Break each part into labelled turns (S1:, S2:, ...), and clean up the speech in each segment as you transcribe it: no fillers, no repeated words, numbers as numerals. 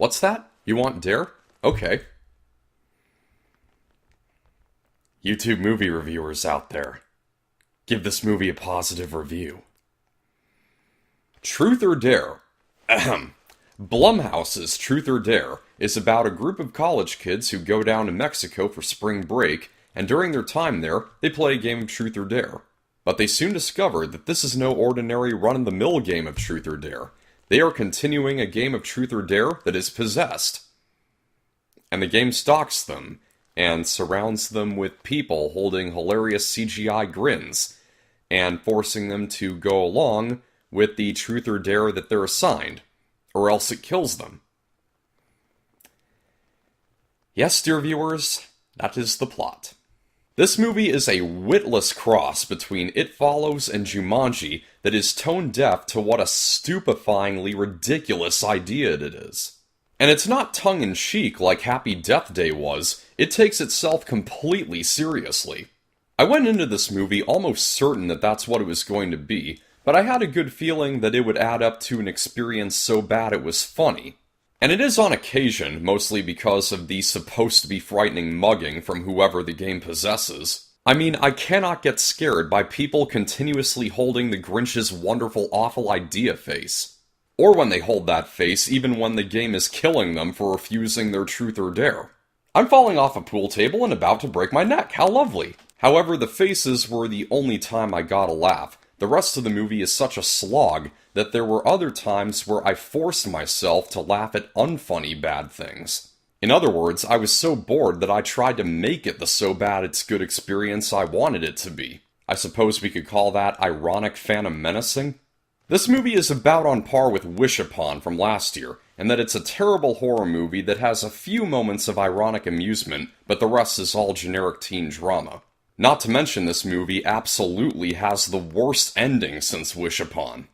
S1: What's that? You want Dare? Okay. YouTube movie reviewers out there, give this movie a positive review. Truth or Dare? Ahem. Blumhouse's Truth or Dare is about a group of college kids who go down to Mexico for spring break, and during their time there, they play a game of Truth or Dare. But they soon discover that this is no ordinary run-of-the-mill game of Truth or Dare. They are continuing a game of Truth or Dare that is possessed. And the game stalks them, and surrounds them with people holding hilarious CGI grins, and forcing them to go along with the Truth or Dare that they're assigned, or else it kills them. Yes, dear viewers, that is the plot. This movie is a witless cross between It Follows and Jumanji that is tone-deaf to what a stupefyingly ridiculous idea it is. And it's not tongue-in-cheek like Happy Death Day was, it takes itself completely seriously. I went into this movie almost certain that that's what it was going to be, but I had a good feeling that it would add up to an experience so bad it was funny. And it is on occasion, mostly because of the supposed-to-be frightening mugging from whoever the game possesses. I mean, I cannot get scared by people continuously holding the Grinch's wonderful awful idea face. Or when they hold that face even when the game is killing them for refusing their Truth or Dare. I'm falling off a pool table and about to break my neck, how lovely! However, the faces were the only time I got a laugh. The rest of the movie is such a slog that there were other times where I forced myself to laugh at unfunny bad things. In other words, I was so bored that I tried to make it the so bad it's good experience I wanted it to be. I suppose we could call that ironic phantom menacing? This movie is about on par with Wish Upon from last year, in that it's a terrible horror movie that has a few moments of ironic amusement, but the rest is all generic teen drama. Not to mention this movie absolutely has the worst ending since Wish Upon.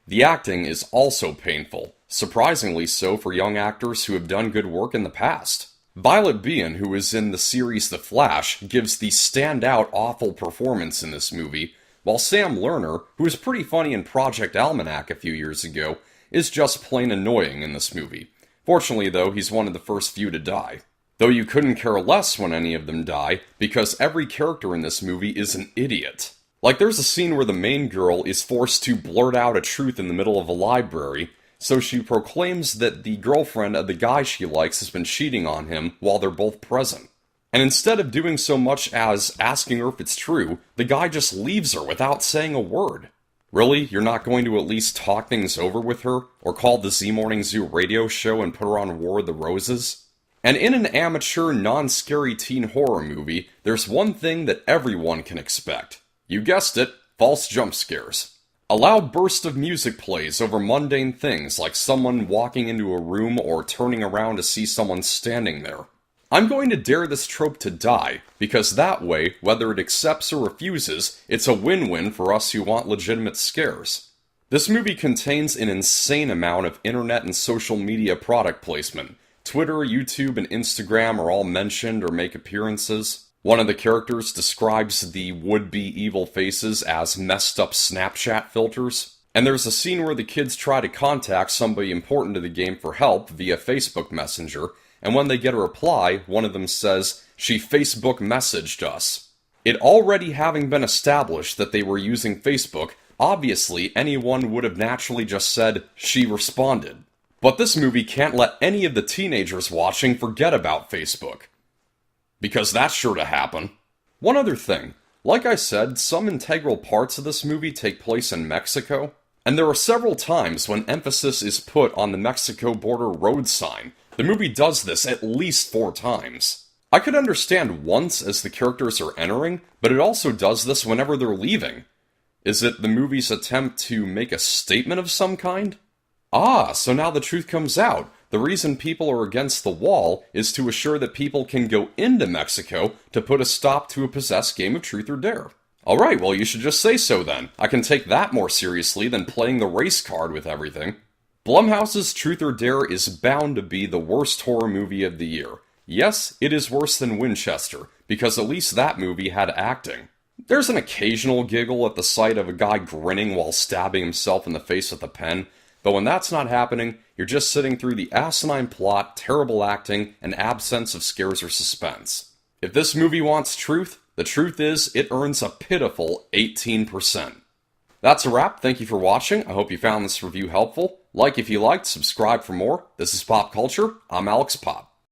S1: The acting is also painful, surprisingly so for young actors who have done good work in the past. Violet Bean, who is in the series The Flash, gives the standout awful performance in this movie, while Sam Lerner, who was pretty funny in Project Almanac a few years ago, is just plain annoying in this movie. Fortunately though, he's one of the first few to die. Though you couldn't care less when any of them die, because every character in this movie is an idiot. Like there's a scene where the main girl is forced to blurt out a truth in the middle of a library, so she proclaims that the girlfriend of the guy she likes has been cheating on him while they're both present. And instead of doing so much as asking her if it's true, the guy just leaves her without saying a word. Really? You're not going to at least talk things over with her? Or call the Z Morning Zoo radio show and put her on War of the Roses? And in an amateur, non-scary teen horror movie, there's one thing that everyone can expect. You guessed it, false jump scares. A loud burst of music plays over mundane things like someone walking into a room or turning around to see someone standing there. I'm going to dare this trope to die, because that way, whether it accepts or refuses, it's a win-win for us who want legitimate scares. This movie contains an insane amount of internet and social media product placement. Twitter, YouTube, and Instagram are all mentioned or make appearances. One of the characters describes the would-be evil faces as messed up Snapchat filters. And there's a scene where the kids try to contact somebody important to the game for help via Facebook Messenger, and when they get a reply, one of them says, "She Facebook messaged us." It already having been established that they were using Facebook, obviously anyone would have naturally just said, "She responded." But this movie can't let any of the teenagers watching forget about Facebook. Because that's sure to happen. One other thing. Like I said, some integral parts of this movie take place in Mexico, and there are several times when emphasis is put on the Mexico border road sign. The movie does this at least 4 times. I could understand once as the characters are entering, but it also does this whenever they're leaving. Is it the movie's attempt to make a statement of some kind? Ah, so now the truth comes out. The reason people are against the wall is to assure that people can go into Mexico to put a stop to a possessed game of Truth or Dare. Alright, well you should just say so then. I can take that more seriously than playing the race card with everything. Blumhouse's Truth or Dare is bound to be the worst horror movie of the year. Yes, it is worse than Winchester, because at least that movie had acting. There's an occasional giggle at the sight of a guy grinning while stabbing himself in the face with a pen, But when that's not happening, you're just sitting through the asinine plot, terrible acting, and absence of scares or suspense. If this movie wants truth, the truth is it earns a pitiful 18%. That's a wrap. Thank you for watching. I hope you found this review helpful. Like if you liked, subscribe for more. This is Pop Culture. I'm Alex Pop.